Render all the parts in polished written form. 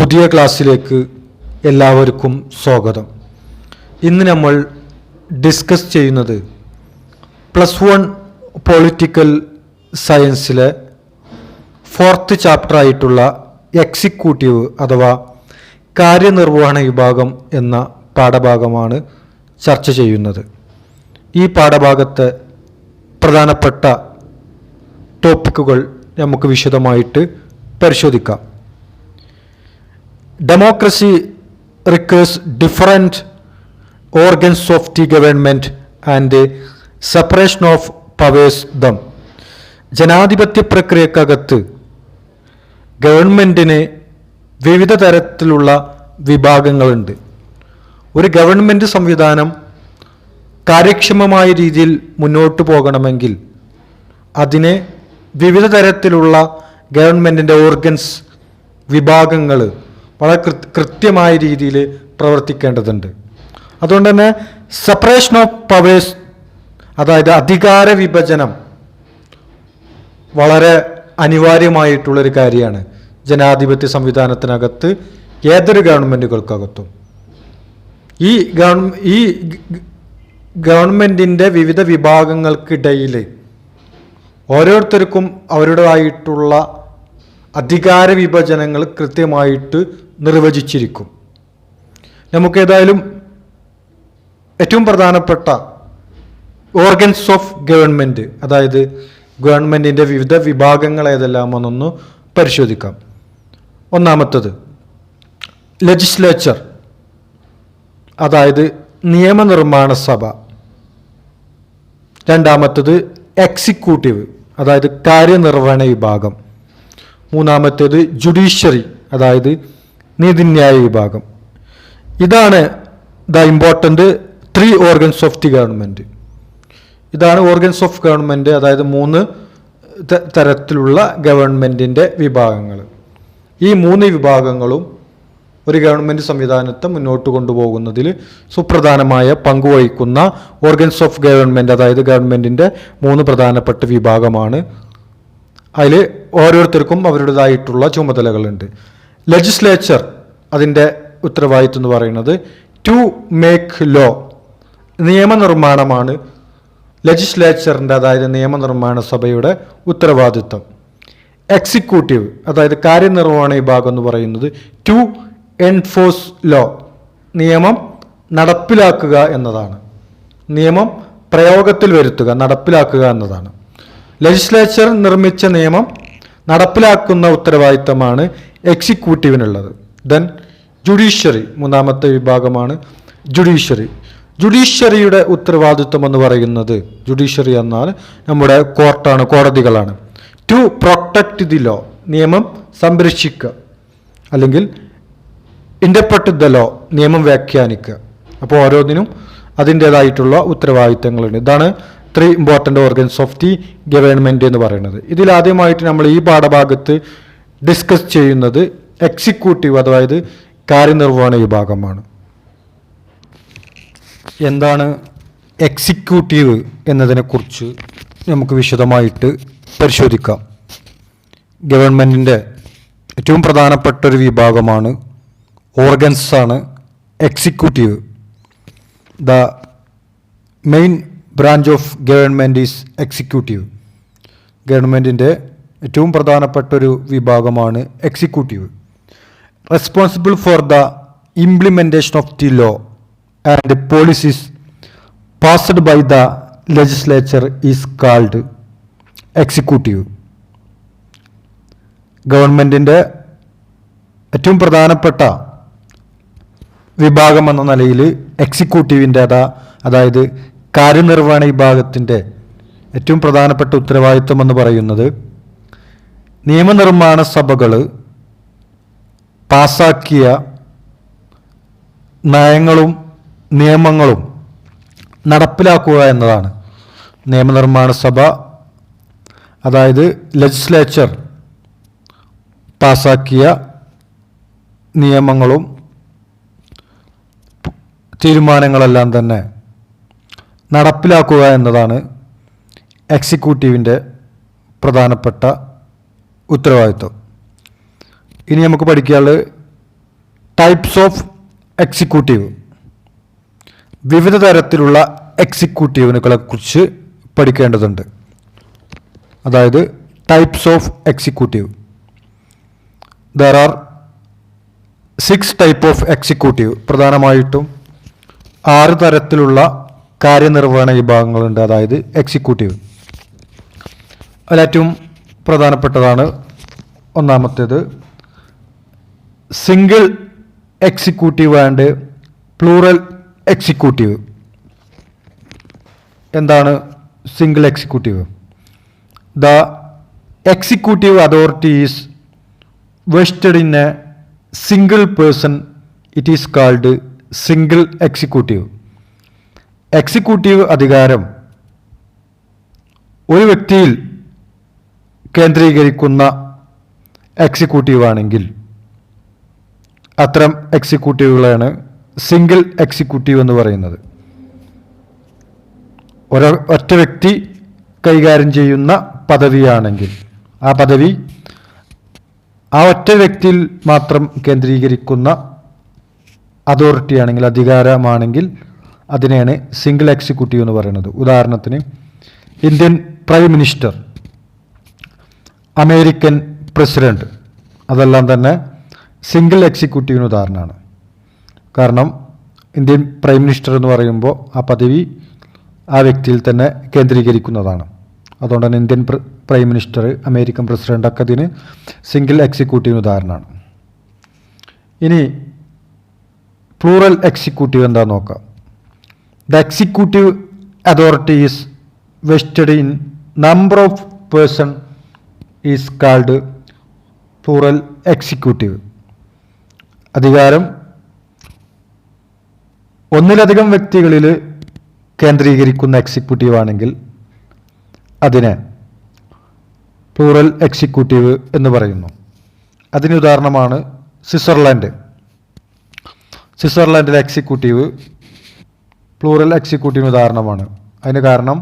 പുതിയ ക്ലാസ്സിലേക്ക് എല്ലാവർക്കും സ്വാഗതം. ഇന്ന് നമ്മൾ ഡിസ്കസ് ചെയ്യുന്നത് +1 പൊളിറ്റിക്കൽ സയൻസിലെ 4th ചാപ്റ്റർ ആയിട്ടുള്ള എക്സിക്യൂട്ടീവ് അഥവാ കാര്യനിർവഹണ വിഭാഗം എന്ന പാഠഭാഗമാണ് ചർച്ച ചെയ്യുന്നത്. ഈ പാഠഭാഗത്തെ പ്രധാനപ്പെട്ട ടോപ്പിക്കുകൾ നമുക്ക് വിശദമായിട്ട് പരിശോധിക്കാം. Democracy requires different organs of the government and the separation of powers them. ജനാധിപത്യ പ്രക്രിയക്കകത്ത് ഗവൺമെൻറ്റിന് വിവിധ തരത്തിലുള്ള വിഭാഗങ്ങളുണ്ട്. ഒരു ഗവൺമെൻറ് സംവിധാനം കാര്യക്ഷമമായ രീതിയിൽ മുന്നോട്ട് പോകണമെങ്കിൽ അതിനെ വിവിധ തരത്തിലുള്ള ഗവൺമെൻറ്റിൻ്റെ ഓർഗൻസ് വിഭാഗങ്ങൾ വളരെ കൃത്യമായ രീതിയിൽ പ്രവർത്തിക്കേണ്ടതുണ്ട്. അതുകൊണ്ട് തന്നെ സെപ്പറേഷൻ ഓഫ് പവേഴ്സ്, അതായത് അധികാര വിഭജനം, വളരെ അനിവാര്യമായിട്ടുള്ളൊരു കാര്യമാണ് ജനാധിപത്യ സംവിധാനത്തിനകത്ത് ഏതൊരു ഗവൺമെൻറ്റുകൾക്കകത്തും. ഈ ഗവൺമെൻറ്റിൻ്റെ വിവിധ വിഭാഗങ്ങൾക്കിടയിൽ ഓരോരുത്തർക്കും അവരുടേതായിട്ടുള്ള അധികാര വിഭജനങ്ങൾ കൃത്യമായിട്ട് നിർവചിച്ചിരിക്കും. നമുക്കേതായാലും ഏറ്റവും പ്രധാനപ്പെട്ട ഓർഗൻസ് ഓഫ് ഗവൺമെൻറ്, അതായത് ഗവൺമെൻറ്റിൻ്റെ വിവിധ വിഭാഗങ്ങൾ ഏതെല്ലാമെന്നൊന്ന് പരിശോധിക്കാം. ഒന്നാമത്തത് ലെജിസ്ലേച്ചർ, അതായത് നിയമനിർമ്മാണ സഭ. രണ്ടാമത്തത് എക്സിക്യൂട്ടീവ്, അതായത് കാര്യനിർവഹണ വിഭാഗം. മൂന്നാമത്തേത് ജുഡീഷ്യറി, അതായത് നീതിന്യായ വിഭാഗം. ഇതാണ് the important 3 organs of the government. ഇതാണ് ഓർഗൻസ് ഓഫ് ഗവൺമെൻറ്, അതായത് 3 തരത്തിലുള്ള ഗവൺമെൻറ്റിൻ്റെ വിഭാഗങ്ങൾ. ഈ 3 വിഭാഗങ്ങളും ഒരു ഗവൺമെൻറ് സംവിധാനത്തെ മുന്നോട്ട് കൊണ്ടുപോകുന്നതിൽ സുപ്രധാനമായ പങ്കുവഹിക്കുന്ന ഓർഗൻസ് ഓഫ് ഗവൺമെൻറ്, അതായത് ഗവൺമെൻറ്റിൻ്റെ 3 പ്രധാനപ്പെട്ട വിഭാഗമാണ്. അതിൽ ഓരോരുത്തർക്കും അവരുടേതായിട്ടുള്ള ചുമതലകളുണ്ട്. ലെജിസ്ലേച്ചർ, അതിൻ്റെ ഉത്തരവാദിത്വം എന്ന് പറയുന്നത് ടു മേക്ക് ലോ, നിയമനിർമ്മാണമാണ് ലെജിസ്ലേച്ചറിൻ്റെ, അതായത് നിയമനിർമ്മാണ സഭയുടെ ഉത്തരവാദിത്വം. എക്സിക്യൂട്ടീവ്, അതായത് കാര്യനിർവഹണ വിഭാഗം എന്ന് പറയുന്നത് ടു എൻഫോഴ്സ് ലോ, നിയമം നടപ്പിലാക്കുക എന്നതാണ്. നിയമം പ്രയോഗത്തിൽ വരുത്തുക, നടപ്പിലാക്കുക എന്നതാണ്. ലെജിസ്ലേച്ചർ നിർമ്മിച്ച നിയമം നടപ്പിലാക്കുന്ന ഉത്തരവാദിത്തമാണ് എക്സിക്യൂട്ടീവിനുള്ളത്. ദെൻ ജുഡീഷ്യറി, മൂന്നാമത്തെ വിഭാഗമാണ് ജുഡീഷ്യറി. ജുഡീഷ്യറിയുടെ ഉത്തരവാദിത്വം എന്ന് പറയുന്നത്, ജുഡീഷ്യറി എന്നാൽ നമ്മുടെ കോർട്ടാണ്, കോടതികളാണ്. ടു പ്രൊട്ടക്റ്റ് ദി ലോ, നിയമം സംരക്ഷിക്കുക, അല്ലെങ്കിൽ ഇൻ്റർപ്രറ്റ് ദ ലോ, നിയമം വ്യാഖ്യാനിക്കുക. അപ്പോൾ ഓരോന്നിനും അതിൻ്റേതായിട്ടുള്ള ഉത്തരവാദിത്തങ്ങളുണ്ട്. ഇതാണ് 3 important organs of the government എന്ന് പറയുന്നത്. ഇതിലാദ്യമായിട്ട് നമ്മൾ ഈ പാഠഭാഗത്ത് ഡിസ്കസ് ചെയ്യുന്നത് എക്സിക്യൂട്ടീവ്, അതായത് കാര്യനിർവഹണ വിഭാഗമാണ്. എന്താണ് എക്സിക്യൂട്ടീവ് എന്നതിനെക്കുറിച്ച് നമുക്ക് വിശദമായിട്ട് പരിശോധിക്കാം. ഗവൺമെൻറ്റിൻ്റെ ഏറ്റവും പ്രധാനപ്പെട്ട ഒരു വിഭാഗമാണ്, ഓർഗൻസാണ് executive. The main branch of government is executive. ഗവൺമെൻറ്റിൻ്റെ ഏറ്റവും പ്രധാനപ്പെട്ട ഒരു വിഭാഗമാണ് executive. Responsible for the implementation of the law and policies passed by the legislature is called executive. ഗവൺമെൻറ്റിൻ്റെ ഏറ്റവും പ്രധാനപ്പെട്ട വിഭാഗം എന്ന നിലയിൽ എക്സിക്യൂട്ടീവിൻ്റെ, അതായത് കാര്യനിർവഹണ വിഭാഗത്തിൻ്റെ ഏറ്റവും പ്രധാനപ്പെട്ട ഉത്തരവാദിത്വം എന്ന് പറയുന്നത് നിയമനിർമ്മാണ സഭകൾ പാസാക്കിയ നയങ്ങളും നിയമങ്ങളും നടപ്പിലാക്കുക എന്നതാണ്. നിയമനിർമ്മാണ സഭ, അതായത് ലെജിസ്ലേച്ചർ പാസാക്കിയ നിയമങ്ങളും തീരുമാനങ്ങളെല്ലാം തന്നെ നടപ്പിലാക്കുക എന്നതാണ് എക്സിക്യൂട്ടീവിൻ്റെ പ്രധാനപ്പെട്ട ഉത്തരവാദിത്വം. ഇനി നമുക്ക് പഠിക്കാനുള്ളത് ടൈപ്സ് ഓഫ് എക്സിക്യൂട്ടീവ്, വിവിധ തരത്തിലുള്ള എക്സിക്യൂട്ടീവുകളെ കുറിച്ച് പഠിക്കേണ്ടതുണ്ട്. അതായത് types of executive. There are 6 type of executive. പ്രധാനമായിട്ടും 6 തരത്തിലുള്ള കാര്യനിർവഹണ വിഭാഗങ്ങളുണ്ട്, അതായത് എക്സിക്യൂട്ടീവ്. അതിലേറ്റവും പ്രധാനപ്പെട്ടതാണ് ഒന്നാമത്തേത് single executive and plural executive. എന്താണ് single executive? The executive authority is vested in a single person. It is called single executive. Executive അധികാരം ഒരു വ്യക്തിയിൽ കേന്ദ്രീകരിക്കുന്ന എക്സിക്യൂട്ടീവ് ആണെങ്കിൽ അത്തരം എക്സിക്യൂട്ടീവുകളാണ് സിംഗിൾ എക്സിക്യൂട്ടീവ് എന്ന് പറയുന്നത്. ഒറ്റ വ്യക്തി കൈകാര്യം ചെയ്യുന്ന പദവിയാണെങ്കിൽ ആ പദവി ആ ഒറ്റ വ്യക്തിയിൽ മാത്രം കേന്ദ്രീകരിക്കുന്ന അതോറിറ്റി ആണെങ്കിൽ, അധികാരമാണെങ്കിൽ അതിനെയാണ് സിംഗിൾ എക്സിക്യൂട്ടീവ് എന്ന് പറയുന്നത്. ഉദാഹരണത്തിന് Indian prime minister, American president, അതെല്ലാം തന്നെ സിംഗിൾ എക്സിക്യൂട്ടീവിന് ഉദാഹരണമാണ്. കാരണം ഇന്ത്യൻ പ്രൈം മിനിസ്റ്റർ എന്ന് പറയുമ്പോൾ ആ പദവി ആ വ്യക്തിയിൽ തന്നെ കേന്ദ്രീകരിക്കുന്നതാണ്. അതുകൊണ്ട് തന്നെ Indian prime minister, American president ഒക്കെ അതിന് സിംഗിൾ എക്സിക്യൂട്ടീവിന് ഉദാഹരണമാണ്. ഇനി പ്ലൂറൽ എക്സിക്യൂട്ടീവ് എന്താണെന്ന് നോക്കാം. The executive authority is vested in number of person is called plural executive. അധികാരം ഒന്നിലധികം വ്യക്തികളിൽ കേന്ദ്രീകരിക്കുന്ന എക്സിക്യൂട്ടീവ് ആണെങ്കിൽ അതിനെ പ്ലൂറൽ എക്സിക്യൂട്ടീവ് എന്ന് പറയുന്നു. അതിന് ഉദാഹരണമാണ് സ്വിറ്റ്സർലൻഡ്. സ്വിറ്റ്സർലൻഡിലെ എക്സിക്യൂട്ടീവ് പ്ലൂറൽ എക്സിക്യൂട്ടീവിന് ഉദാഹരണമാണ്. അതിന് കാരണം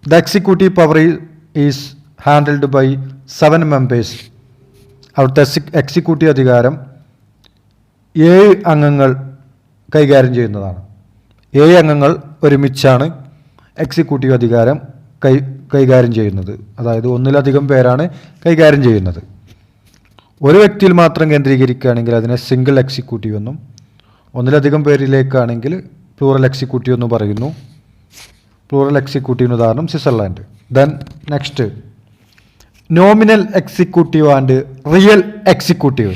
the executive power is handled by 7 members. അവിടുത്തെ എക്സിക്യൂട്ടീവ് അധികാരം 7 അംഗങ്ങൾ കൈകാര്യം ചെയ്യുന്നതാണ്. 7 അംഗങ്ങൾ ഒരുമിച്ചാണ് എക്സിക്യൂട്ടീവ് അധികാരം കൈകാര്യം ചെയ്യുന്നത്. അതായത് ഒന്നിലധികം പേരാണ് കൈകാര്യം ചെയ്യുന്നത്. ഒരു വ്യക്തിയിൽ മാത്രം കേന്ദ്രീകരിക്കുകയാണെങ്കിൽ അതിനെ സിംഗിൾ എക്സിക്യൂട്ടീവ് എന്നും, ഒന്നിലധികം പേരിലേക്കാണെങ്കിൽ പ്ലൂറൽ എക്സിക്യൂട്ടീവ് എന്ന് പറയുന്നു. പ്ലൂറൽ എക്സിക്യൂട്ടീവിന് ഉദാഹരണം Switzerland. Then next nominal executive and real executive.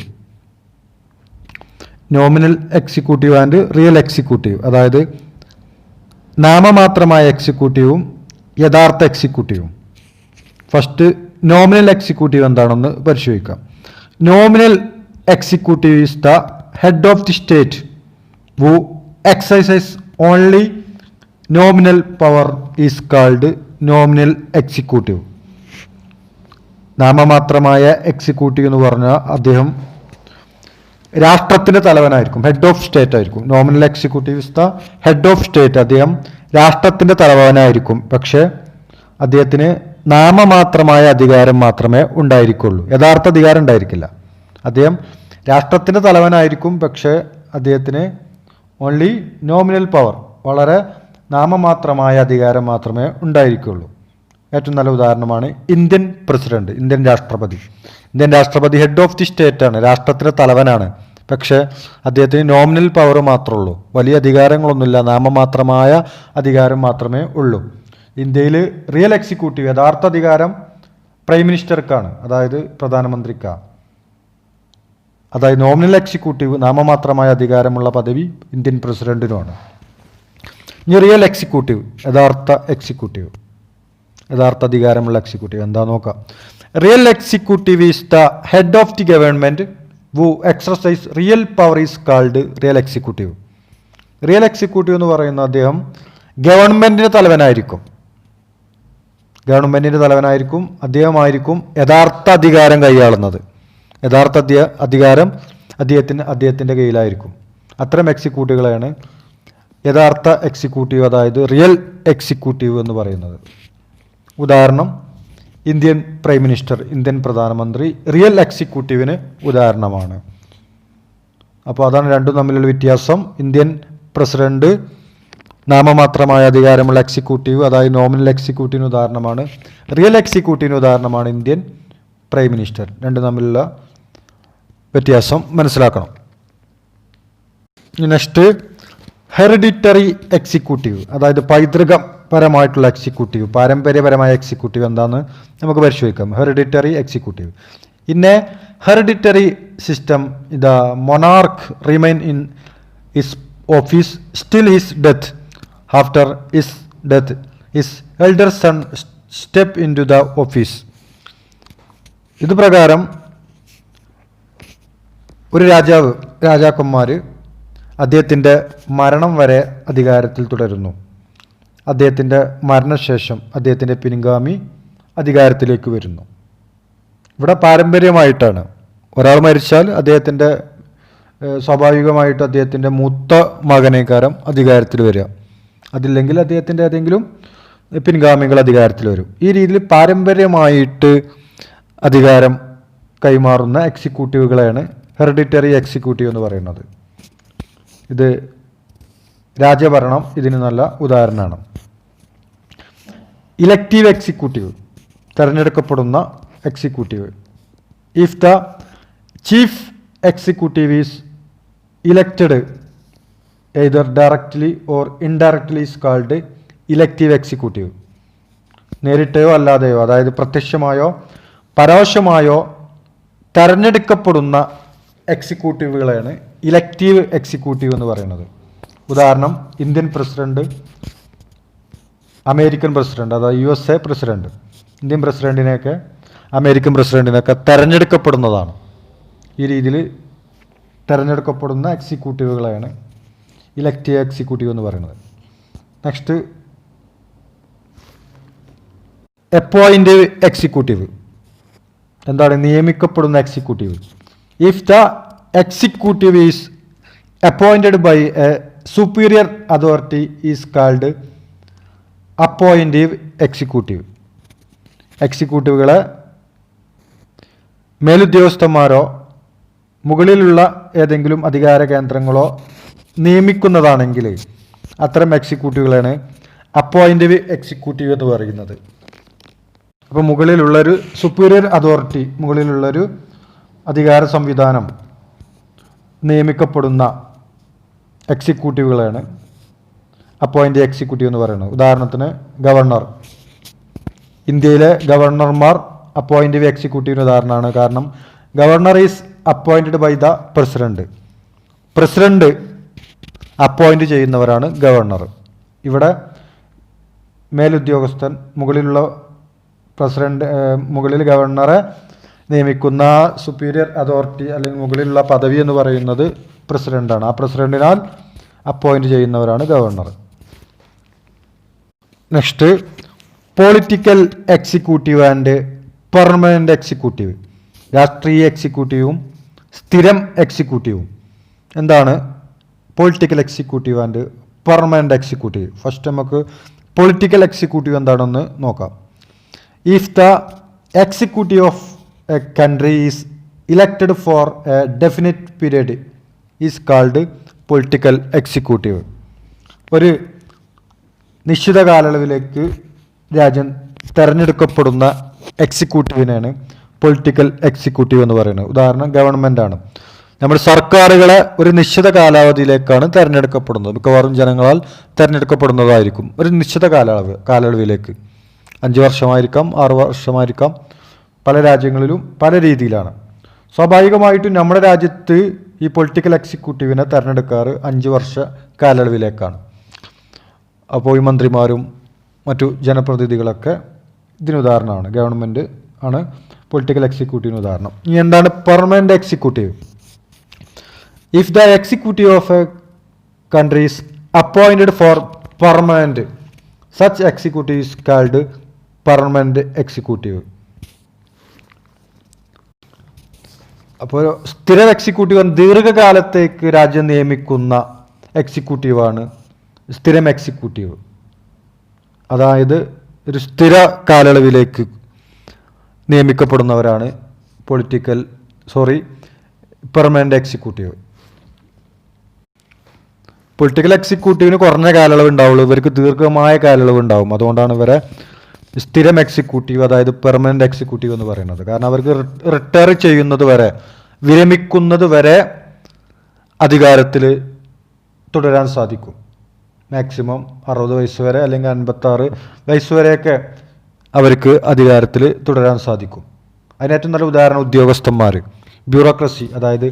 Nominal executive and real executive, അതായത് നാമമാത്രമായ എക്സിക്യൂട്ടീവും യഥാർത്ഥ എക്സിക്യൂട്ടീവും. ഫസ്റ്റ് നോമിനൽ എക്സിക്യൂട്ടീവ് എന്താണെന്ന് പരിശോധിക്കാം. Nominal executive is the head of the state who exercises only nominal power is called nominal executive. നാമമാത്രമായ executive എന്ന് പറഞ്ഞാൽ അദ്ദേഹം രാഷ്ട്രത്തിൻ്റെ തലവനായിരിക്കും, ഹെഡ് ഓഫ് സ്റ്റേറ്റ് ആയിരിക്കും. Nominal executive is the head of state. അദ്ദേഹം രാഷ്ട്രത്തിൻ്റെ തലവനായിരിക്കും. പക്ഷേ അദ്ദേഹത്തിന് നാമമാത്രമായ അധികാരം മാത്രമേ ഉണ്ടായിരിക്കുള്ളൂ, യഥാർത്ഥ അധികാരം ഉണ്ടായിരിക്കില്ല. അദ്ദേഹം രാഷ്ട്രത്തിൻ്റെ തലവനായിരിക്കും, പക്ഷേ അദ്ദേഹത്തിന് ഓൺലി നോമിനൽ പവർ, വളരെ നാമമാത്രമായ അധികാരം മാത്രമേ ഉണ്ടായിരിക്കുള്ളൂ. ഏറ്റവും നല്ല ഉദാഹരണമാണ് ഇന്ത്യൻ പ്രസിഡന്റ്, ഇന്ത്യൻ രാഷ്ട്രപതി. ഇന്ത്യൻ രാഷ്ട്രപതി ഹെഡ് ഓഫ് ദി സ്റ്റേറ്റ് ആണ്, രാഷ്ട്രത്തിൻ്റെ തലവനാണ്. പക്ഷേ അദ്ദേഹത്തിന് നോമിനൽ പവർ മാത്രമേ ഉള്ളൂ, വലിയ അധികാരങ്ങളൊന്നുമില്ല, നാമമാത്രമായ അധികാരം മാത്രമേ ഉള്ളൂ. ഇന്ത്യയിൽ റിയൽ എക്സിക്യൂട്ടീവ്, യഥാർത്ഥ അധികാരം പ്രൈം മിനിസ്റ്റർക്കാണ്, അതായത് പ്രധാനമന്ത്രിക്കാണ്. അതായത് നോമിനൽ എക്സിക്യൂട്ടീവ്, നാമമാത്രമായ അധികാരമുള്ള പദവി ഇന്ത്യൻ പ്രസിഡന്റിനുമാണ്. ഇനി റിയൽ എക്സിക്യൂട്ടീവ്, യഥാർത്ഥ എക്സിക്യൂട്ടീവ്, യഥാർത്ഥ അധികാരമുള്ള എക്സിക്യൂട്ടീവ് എന്താ നോക്കാം. Real executive is the head of the government who exercise real power is called real executive. Real executive എന്ന് പറയുന്ന അദ്ദേഹം ഗവൺമെന്റിന്റെ തലവനായിരിക്കും, അദ്ദേഹമായിരിക്കും യഥാർത്ഥ അധികാരം കൈയാളുന്നത്. യഥാർത്ഥ അധികാരം അദ്ദേഹത്തിൻ്റെ കയ്യിലായിരിക്കും. അത്തരം എക്സിക്യൂട്ടീവുകളെയാണ് യഥാർത്ഥ എക്സിക്യൂട്ടീവ്, അതായത് റിയൽ എക്സിക്യൂട്ടീവ് എന്ന് പറയുന്നത്. ഉദാഹരണം ഇന്ത്യൻ പ്രൈം മിനിസ്റ്റർ, ഇന്ത്യൻ പ്രധാനമന്ത്രി റിയൽ എക്സിക്യൂട്ടീവിന് ഉദാഹരണമാണ്. അപ്പോൾ അതാണ് രണ്ടും തമ്മിലുള്ള വ്യത്യാസം. ഇന്ത്യൻ പ്രസിഡന്റ് നാമമാത്രമായ അധികാരമുള്ള എക്സിക്യൂട്ടീവ്, അതായത് നോമിനൽ എക്സിക്യൂട്ടീവിന് ഉദാഹരണമാണ്. റിയൽ എക്സിക്യൂട്ടീവിന് ഉദാഹരണമാണ് ഇന്ത്യൻ പ്രൈം മിനിസ്റ്റർ. രണ്ടും തമ്മിലുള്ള വ്യത്യാസം മനസ്സിലാക്കണം. നെക്സ്റ്റ് ഹെറിഡിറ്ററി എക്സിക്യൂട്ടീവ്, അതായത് പൈതൃകപരമായിട്ടുള്ള എക്സിക്യൂട്ടീവ്, പാരമ്പര്യപരമായ എക്സിക്യൂട്ടീവ് എന്താണെന്ന് നമുക്ക് പരിശോധിക്കാം. Hereditary executive. In a hereditary system the monarch remain in his office still his death. After his death his elder son step in to the office. ഇത് പ്രകാരം ഒരു രാജാക്കന്മാർ അദ്ദേഹത്തിൻ്റെ മരണം വരെ അധികാരത്തിൽ തുടരുന്നു. അദ്ദേഹത്തിൻ്റെ മരണശേഷം അദ്ദേഹത്തിൻ്റെ പിൻഗാമി അധികാരത്തിലേക്ക് വരുന്നു. ഇവിടെ പാരമ്പര്യമായിട്ടാണ്. ഒരാൾ മരിച്ചാൽ അദ്ദേഹത്തിൻ്റെ സ്വാഭാവികമായിട്ട് അദ്ദേഹത്തിൻ്റെ മൂത്ത മകനേക്കാരം അധികാരത്തിൽ വരിക. അതില്ലെങ്കിൽ അദ്ദേഹത്തിൻ്റെ ഏതെങ്കിലും പിൻഗാമികൾ അധികാരത്തിൽ വരും. ഈ രീതിയിൽ പാരമ്പര്യമായിട്ട് അധികാരം കൈമാറുന്ന എക്സിക്യൂട്ടീവുകളെയാണ് ഹെറിഡിറ്ററി എക്സിക്യൂട്ടീവ് എന്ന് പറയുന്നത്. ഇത് രാജഭരണം ഇതിന് നല്ല ഉദാഹരണമാണ്. ഇലക്റ്റീവ് എക്സിക്യൂട്ടീവ്, തിരഞ്ഞെടുക്കപ്പെടുന്ന executive. If the chief executive is elected either directly or indirectly is called elective executive. നേരിട്ടോ അല്ലാതെയോ, അതായത് പ്രത്യക്ഷമായോ പരോക്ഷമായോ തെരഞ്ഞെടുക്കപ്പെടുന്ന എക്സിക്യൂട്ടീവുകളാണ് ഇലക്റ്റീവ് എക്സിക്യൂട്ടീവ് എന്ന് പറയുന്നത്. ഉദാഹരണം ഇന്ത്യൻ പ്രസിഡന്റ്, അമേരിക്കൻ പ്രസിഡന്റ്, അതായത് USA പ്രസിഡന്റ്. ഇന്ത്യൻ പ്രസിഡന്റിനെയൊക്കെ അമേരിക്കൻ പ്രസിഡന്റിനൊക്കെ തെരഞ്ഞെടുക്കപ്പെടുന്നതാണ്. ഈ രീതിയിൽ തെരഞ്ഞെടുക്കപ്പെടുന്ന എക്സിക്യൂട്ടീവുകളാണ് ഇലക്റ്റീവ് എക്സിക്യൂട്ടീവ് എന്ന് പറയുന്നത്. Next appointive executive. എന്താണ് നിയമിക്കപ്പെടുന്ന executive? If the executive is appointed by a superior authority is called appointive executive. എക്സിക്യൂട്ടീവുകളെ മേലുദ്യോഗസ്ഥന്മാരോ മുകളിലുള്ള ഏതെങ്കിലും അധികാര കേന്ദ്രങ്ങളോ നിയമിക്കുന്നതാണെങ്കിൽ അത്തരം എക്സിക്യൂട്ടീവുകളാണ് അപ്പോയിൻറ്റീവ് എക്സിക്യൂട്ടീവ് എന്ന് പറയുന്നത്. അപ്പോൾ മുകളിലുള്ളൊരു സുപ്പീരിയർ അതോറിറ്റി, മുകളിലുള്ളൊരു അധികാര സംവിധാനം നിയമിക്കപ്പെടുന്ന എക്സിക്യൂട്ടീവുകളാണ് അപ്പോയിൻറ്റീവ് എക്സിക്യൂട്ടീവ് എന്ന് പറയുന്നത്. ഉദാഹരണത്തിന് ഗവർണർ. ഇന്ത്യയിലെ ഗവർണർമാർ അപ്പോയിൻറ്റീവ് എക്സിക്യൂട്ടീവിന് ഉദാഹരണമാണ്. കാരണം governor is appointed by the president. President appoint ചെയ്യുന്നവരാണ് ഗവർണർ. ഇവിടെ മേലുദ്യോഗസ്ഥൻ മുകളിലുള്ള പ്രസിഡന്റ്, മുകളിൽ ഗവർണറെ നിയമിക്കുന്ന സുപ്പീരിയർ അതോറിറ്റി അല്ലെങ്കിൽ മുകളിലുള്ള പദവി എന്ന് പറയുന്നത് പ്രസിഡന്റാണ്. ആ പ്രസിഡന്റിനാൽ അപ്പോയിൻറ്റ് ചെയ്യുന്നവരാണ് governor. Next political executive and permanent executive. രാഷ്ട്രീയ എക്സിക്യൂട്ടീവും സ്ഥിരം എക്സിക്യൂട്ടീവും. എന്താണ് political executive and permanent executive? First നമുക്ക് പൊളിറ്റിക്കൽ എക്സിക്യൂട്ടീവ് എന്താണെന്ന് നോക്കാം. If the executive of a country is elected for a definite period is called political executive. ഒരു നിശ്ചിത കാലയളവിലേക്ക് രാജ്യം തിരഞ്ഞെടുക്കപ്പെടുന്ന എക്സിക്യൂട്ടീവിനെയാണ് പൊളിറ്റിക്കൽ എക്സിക്യൂട്ടീവ് എന്ന് പറയുന്നത്. ഉദാഹരണം ഗവൺമെൻറ്റാണ്. നമ്മുടെ സർക്കാരുകളെ ഒരു നിശ്ചിത കാലാവധിയിലേക്കാണ് തിരഞ്ഞെടുക്കപ്പെടുന്നത്. മിക്കവാറും ജനങ്ങളാൽ തിരഞ്ഞെടുക്കപ്പെടുന്നതായിരിക്കും ഒരു നിശ്ചിത കാലയളവിലേക്ക്. 5 വർഷമായിരിക്കാം, 6 വർഷമായിരിക്കാം. പല രാജ്യങ്ങളിലും പല രീതിയിലാണ്. സ്വാഭാവികമായിട്ടും നമ്മുടെ രാജ്യത്ത് ഈ പൊളിറ്റിക്കൽ എക്സിക്യൂട്ടീവിനെ തിരഞ്ഞെടുക്കാറ് 5 വർഷ കാലയളവിലേക്കാണ്. അപ്പോൾ ഈ മന്ത്രിമാരും മറ്റു ജനപ്രതിനിധികളൊക്കെ ഇതിന് ഉദാഹരണമാണ്. ഗവൺമെൻറ് ആണ് പൊളിറ്റിക്കൽ എക്സിക്യൂട്ടീവിന് ഉദാഹരണം. ഇനി എന്താണ് permanent executive? If the executive of a country is appointed for permanent such executive is called permanent executive. അപ്പോൾ സ്ഥിര എക്സിക്യൂട്ടീവ് ദീർഘകാലത്തേക്ക് രാജ്യം നിയമിക്കുന്ന എക്സിക്യൂട്ടീവാണ് സ്ഥിരം എക്സിക്യൂട്ടീവ്. അതായത് ഒരു സ്ഥിര കാലയളവിലേക്ക് നിയമിക്കപ്പെടുന്നവരാണ് പെർമനൻ്റ് എക്സിക്യൂട്ടീവ്. പൊളിറ്റിക്കൽ എക്സിക്യൂട്ടീവിന് കുറഞ്ഞ കാലയളവ് ഉണ്ടാവുള്ളൂ, ഇവർക്ക് ദീർഘമായ കാലയളവ് ഉണ്ടാവും. അതുകൊണ്ടാണ് ഇവരെ സ്ഥിരം എക്സിക്യൂട്ടീവ്, അതായത് പെർമനന്റ് എക്സിക്യൂട്ടീവ് എന്ന് പറയുന്നത്. കാരണം അവർക്ക് റിട്ടയർ ചെയ്യുന്നത് വരെ, വിരമിക്കുന്നത് വരെ അധികാരത്തിൽ തുടരാൻ സാധിക്കും. മാക്സിമം 60 വയസ്സ് വരെ അല്ലെങ്കിൽ 56 വയസ്സ് വരെയൊക്കെ അവർക്ക് അധികാരത്തിൽ തുടരാൻ സാധിക്കും. അതിനേറ്റവും നല്ല ഉദാഹരണം ഉദ്യോഗസ്ഥന്മാർ, ബ്യൂറോക്രസി, അതായത്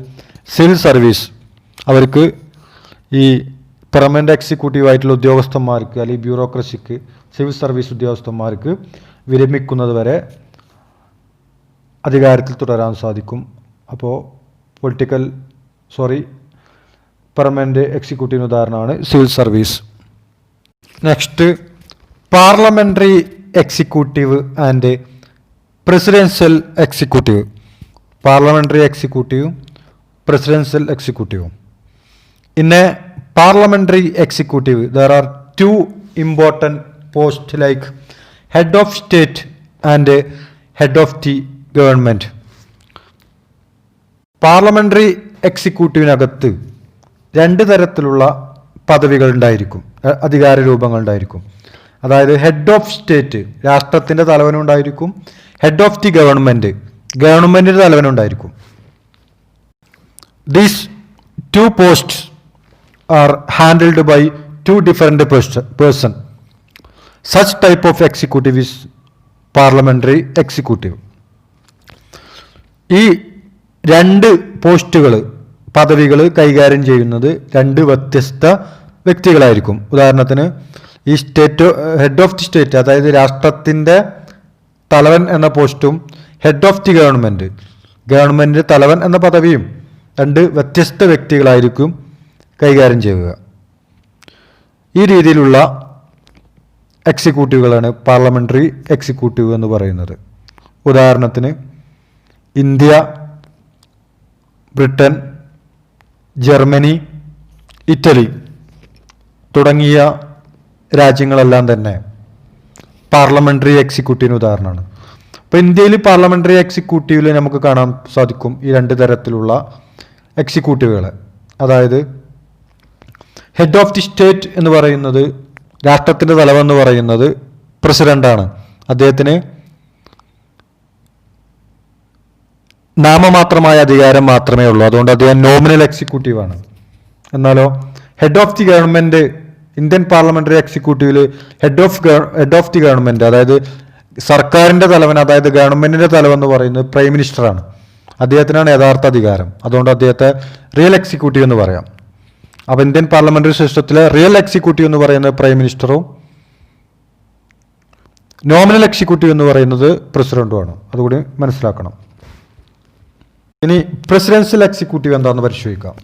സിവിൽ സർവീസ്. അവർക്ക് ഈ പെർമനന്റ് എക്സിക്യൂട്ടീവ് ആയിട്ടുള്ള ഉദ്യോഗസ്ഥന്മാർക്ക് അല്ലെങ്കിൽ ബ്യൂറോക്രസിക്ക്, സിവിൽ സർവീസ് ഉദ്യോഗസ്ഥന്മാർക്ക് വിരമിക്കുന്നത് വരെ അധികാരത്തിൽ തുടരാൻ സാധിക്കും. അപ്പോൾ പെർമനന്റ് എക്സിക്യൂട്ടീവിന് ഉദാഹരണമാണ് civil service. Next, parliamentary executive and presidential executive. Parliamentary എക്സിക്യൂട്ടീവും പ്രസിഡൻഷ്യൽ എക്സിക്യൂട്ടീവും. In a parliamentary executive, there are two important posts like head of state and head of the government. Parliamentary എക്സിക്യൂട്ടീവിനകത്ത് 2 തരത്തിലുള്ള പദവികൾ ഉണ്ടായിരിക്കും, അധികാര രൂപങ്ങൾ ഉണ്ടായിരിക്കും. അതായത് ഹെഡ് ഓഫ് സ്റ്റേറ്റ്, രാഷ്ട്രത്തിൻ്റെ തലവനുണ്ടായിരിക്കും. ഹെഡ് ഓഫ് ദി ഗവൺമെൻറ്, ഗവൺമെൻറ്റിൻ്റെ തലവനുണ്ടായിരിക്കും. These 2 posts are handled by 2 different person. Such type of executive is parliamentary executive. ഈ 2 പോസ്റ്റുകൾ, പദവികൾ കൈകാര്യം ചെയ്യുന്നത് 2 വ്യത്യസ്ത വ്യക്തികളായിരിക്കും. ഉദാഹരണത്തിന് ഈ ഹെഡ് ഓഫ് ദി സ്റ്റേറ്റ്, അതായത് രാഷ്ട്രത്തിൻ്റെ തലവൻ എന്ന പോസ്റ്റും ഹെഡ് ഓഫ് ദി ഗവൺമെൻറ് തലവൻ എന്ന പദവിയും 2 വ്യത്യസ്ത വ്യക്തികളായിരിക്കും കൈകാര്യം ചെയ്യുക. ഈ രീതിയിലുള്ള എക്സിക്യൂട്ടീവുകളാണ് പാർലമെന്ററി എക്സിക്യൂട്ടീവ് എന്ന് പറയുന്നത്. ഉദാഹരണത്തിന് ഇന്ത്യ, ബ്രിട്ടൻ, ജർമ്മനി, ഇറ്റലി തുടങ്ങിയ രാജ്യങ്ങളെല്ലാം തന്നെ പാർലമെന്ററി എക്സിക്യൂട്ടീവിന് ഉദാഹരണമാണ്. അപ്പോൾ ഇന്ത്യയിൽ പാർലമെന്ററി എക്സിക്യൂട്ടീവിൽ നമുക്ക് കാണാൻ സാധിക്കും ഈ 2 തരത്തിലുള്ള എക്സിക്യൂട്ടീവുകളെ. അതായത് ഹെഡ് ഓഫ് ദി സ്റ്റേറ്റ് എന്ന് പറയുന്നത്, രാഷ്ട്രത്തിൻ്റെ തലവെന്ന് പറയുന്നത് പ്രസിഡന്റാണ്. അദ്ദേഹത്തിന് നാമമാത്രമായ അധികാരം മാത്രമേ ഉള്ളൂ, അതുകൊണ്ട് അദ്ദേഹം നോമിനൽ എക്സിക്യൂട്ടീവാണ്. എന്നാലോ head of the government, Indian parliamentary എക്സിക്യൂട്ടീവിൽ ഹെഡ് ഓഫ് ദി ഗവൺമെൻറ്, അതായത് സർക്കാരിൻ്റെ തലവൻ, അതായത് ഗവൺമെൻറ്റിൻ്റെ തലവെന്ന് പറയുന്നത് പ്രൈം മിനിസ്റ്ററാണ്. അദ്ദേഹത്തിനാണ് യഥാർത്ഥ അധികാരം. അതുകൊണ്ട് അദ്ദേഹത്തെ റിയൽ എക്സിക്യൂട്ടീവ് എന്ന് പറയാം. അപ്പോൾ ഇന്ത്യൻ പാർലമെന്ററി സിസ്റ്റത്തിലെ റിയൽ എക്സിക്യൂട്ടീവ് എന്ന് പറയുന്നത് പ്രൈം മിനിസ്റ്ററും നോമിനൽ എക്സിക്യൂട്ടീവ് എന്ന് പറയുന്നത് പ്രസിഡന്റുമാണ്. അതുകൂടി മനസ്സിലാക്കണം. ഇനി പ്രസിഡൻഷ്യൽ എക്സിക്യൂട്ടീവ് എന്താണെന്ന് പരിശോധിക്കാം.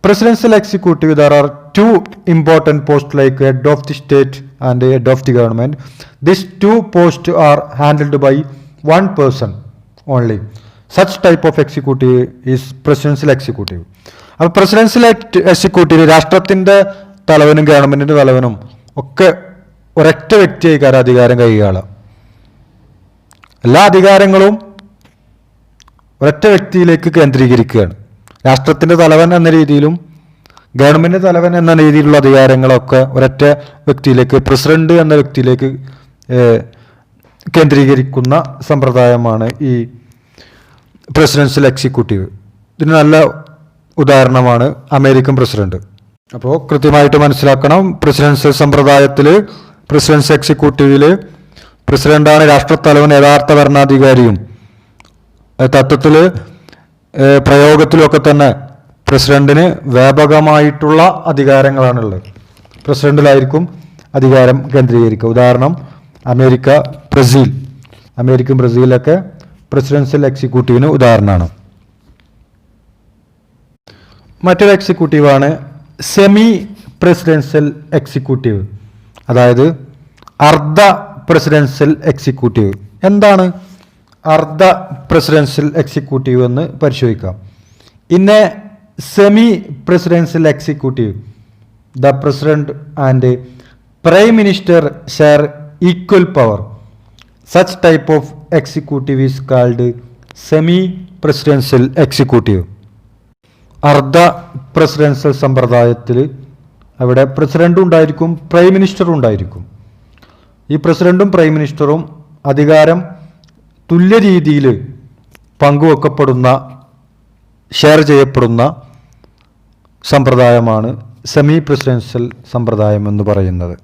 Presidential executive, there are 2 important posts like head of the state and head of the government. These 2 posts are handled by 1 person only. Such type of executive is presidential executive. അപ്പോൾ presidential executive രാഷ്ട്രത്തിൻ്റെ തലവനും ഗവൺമെൻറ്റിൻ്റെ തലവനും ഒക്കെ ഒരൊറ്റ വ്യക്തിയായിക്കാരം അധികാരം കൈകാളുക. എല്ലാ അധികാരങ്ങളും ഒരൊറ്റ വ്യക്തിയിലേക്ക് കേന്ദ്രീകരിക്കുകയാണ്. രാഷ്ട്രത്തിൻ്റെ തലവൻ എന്ന രീതിയിലും ഗവൺമെൻറ് തലവൻ എന്ന രീതിയിലുള്ള അധികാരങ്ങളൊക്കെ ഒരൊറ്റ വ്യക്തിയിലേക്ക്, പ്രസിഡന്റ് എന്ന വ്യക്തിയിലേക്ക് കേന്ദ്രീകരിക്കുന്ന സമ്പ്രദായമാണ് ഈ പ്രസിഡൻഷ്യൽ എക്സിക്യൂട്ടീവ്. ഇതിന് നല്ല ഉദാഹരണമാണ് അമേരിക്കൻ പ്രസിഡന്റ്. അപ്പോൾ കൃത്യമായിട്ട് മനസ്സിലാക്കണം, പ്രസിഡൻഷ്യൽ സമ്പ്രദായത്തിൽ, പ്രസിഡൻഷ്യൽ എക്സിക്യൂട്ടീവിൽ പ്രസിഡന്റാണ് രാഷ്ട്രത്തലവൻ, യഥാർത്ഥ ഭരണാധികാരിയും. തത്വത്തിൽ പ്രയോഗത്തിലൊക്കെ തന്നെ പ്രസിഡന്റിന് വ്യാപകമായിട്ടുള്ള അധികാരങ്ങളാണുള്ളത്. പ്രസിഡന്റിലായിരിക്കും അധികാരം കേന്ദ്രീകരിക്കുക. ഉദാഹരണം അമേരിക്ക, അമേരിക്കൻ ബ്രസീലൊക്കെ പ്രസിഡൻഷ്യൽ എക്സിക്യൂട്ടീവിന് ഉദാഹരണമാണ്. മറ്റൊരു എക്സിക്യൂട്ടീവാണ് സെമി പ്രസിഡൻഷ്യൽ എക്സിക്യൂട്ടീവ്, അതായത് അർദ്ധ പ്രസിഡൻഷ്യൽ എക്സിക്യൂട്ടീവ്. എന്താണ് അർദ്ധ പ്രസിഡൻഷ്യൽ എക്സിക്യൂട്ടീവ് എന്ന് പരിശോധിക്കാം. In A semi presidential executive, the president and prime minister share equal power. Such type of executive is called semi presidential executive. അർദ്ധ presidential സമ്പ്രദായത്തിൽ അവിടെ പ്രസിഡന്റും ഉണ്ടായിരിക്കും, പ്രൈം മിനിസ്റ്ററും ഉണ്ടായിരിക്കും. ഈ പ്രസിഡന്റും പ്രൈം മിനിസ്റ്ററും അധികാരം തുല്യ രീതിയിൽ പങ്കുവെക്കപ്പെടുന്ന, ഷെയർ ചെയ്യപ്പെടുന്ന സമ്പ്രദായമാണ് സെമി പ്രസിഡൻഷ്യൽ സമ്പ്രദായം എന്ന് പറയുന്നത്.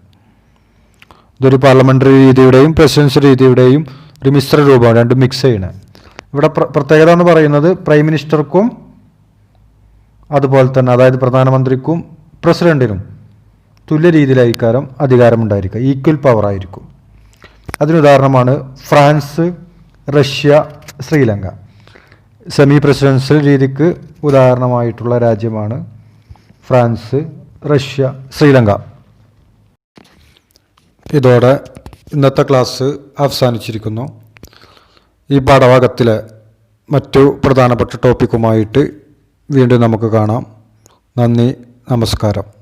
ഇതൊരു പാർലമെൻ്ററി രീതിയുടെയും പ്രസിഡൻഷ്യൽ രീതിയുടെയും ഒരു മിശ്ര രൂപമാണ്, രണ്ടും മിക്സ് ചെയ്യണേ. ഇവിടെ പ്രത്യേകത എന്ന് പറയുന്നത് പ്രൈം മിനിസ്റ്റർക്കും അതുപോലെ തന്നെ, അതായത് പ്രധാനമന്ത്രിക്കും പ്രസിഡന്റിനും തുല്യ രീതിയിലായിരിക്കും അധികാരമുണ്ടായിരിക്കുക, ഈക്വൽ പവർ ആയിരിക്കും. അതിനുദാഹരണമാണ് France, Russia, Sri Lanka. Semi presidential രീതിക്ക് ഉദാഹരണമായിട്ടുള്ള രാജ്യമാണ് ഫ്രാൻസ്, റഷ്യ, ശ്രീലങ്ക. ഇതോടെ ഇന്നത്തെ ക്ലാസ് അവസാനിച്ചിരിക്കുന്നു. ഈ പാഠഭാഗത്തിലെ മറ്റു പ്രധാനപ്പെട്ട ടോപ്പിക്കുമായിട്ട് വീണ്ടും നമുക്ക് കാണാം. നന്ദി, നമസ്കാരം.